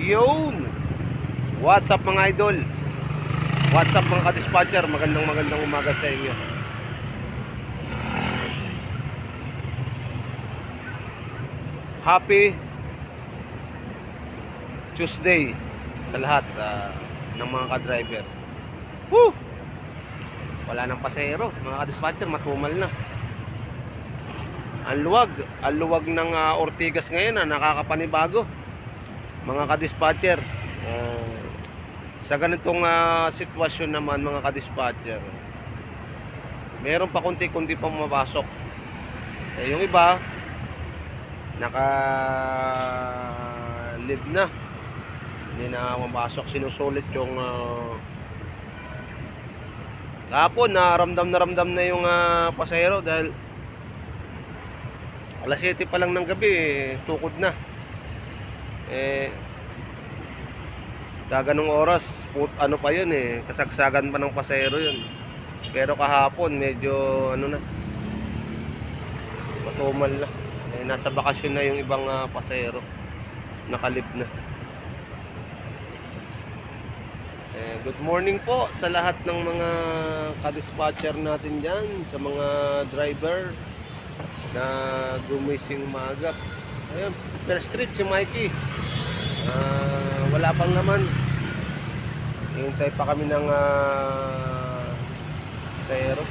Yun! What's up mga idol? What's up mga ka-dispatcher? Magandang umaga sa inyo. Happy Tuesday sa lahat ng mga ka-driver. Woo! Wala nang pasahero, mga ka-dispatcher, matumal na. Ang luwag ng Ortigas ngayon nakakapanibago. Mga ka-dispatcher, sa ganitong sitwasyon naman mga ka-dispatcher, meron pa kunti-kunti pang mapasok. Yung iba naka-live na, hindi na mapasok. Sinusulit yung kahapon na ramdam na yung pasahero dahil alas 7 pa lang ng gabi, tukod na. Gaganong oras, ano pa yun kasagsagan pa ng pasahero yun. Pero kahapon medyo matumal na. Nasa bakasyon na yung ibang pasahero, nakalip na. Good morning po sa lahat ng mga ka-dispatcher natin dyan, sa mga driver na gumising umaga. Ayun, First Street si Mikey, wala pang naman. Hintay pa kami ng pasahero.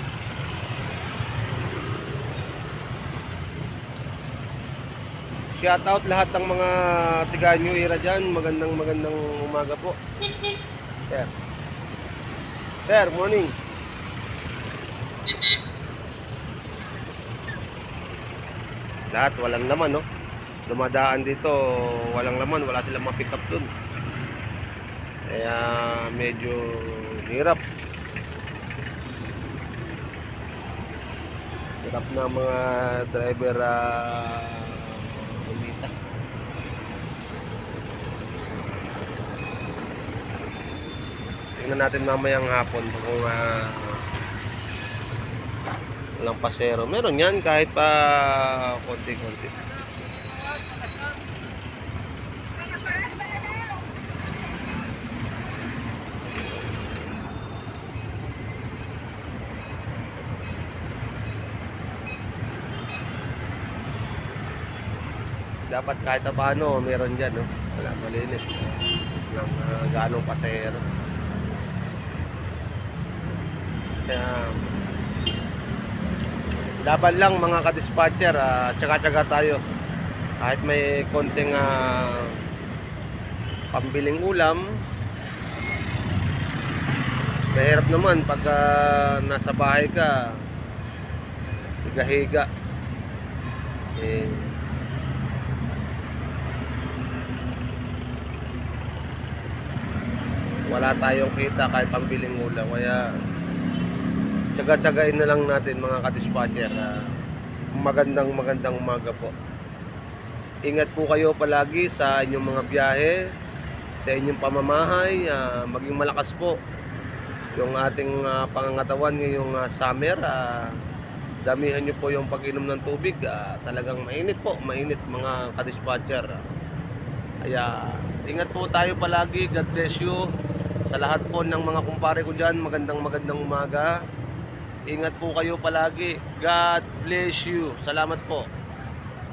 Shout out lahat ng mga tiga New Era dyan. Magandang umaga po. Sir, morning. Lahat walang laman, no? Dumadaan dito, walang laman, wala silang ma-pick up dun. Kaya medyo hirap. Hirap na mga driver kumita. Tingnan natin mamayang hapon kung walang pasero. Meron yan kahit pa konti-konti. Dapat kahit paano meron dyan, no? Wala, malinis ng ganong pasahero. Kaya laban lang mga ka-dispatcher, tsaga-tsaga tayo. Kahit may konting pambiling ulam, mahirap naman pag nasa bahay ka, higa-higa. Wala tayong kita kahit pambiling ulam. Kaya tsaga-tsagain na lang natin mga ka-dispatcher. Magandang umaga po. Ingat po kayo palagi sa inyong mga biyahe, sa inyong pamamahay. Maging malakas po yung ating pangangatawan ngayong summer. Damihan nyo po yung pag-inom ng tubig. Talagang mainit mga ka-dispatcher. Kaya ingat po tayo palagi. God bless you. Sa lahat po ng mga kumpare ko dyan, magandang umaga. Ingat po kayo palagi. God bless you. Salamat po.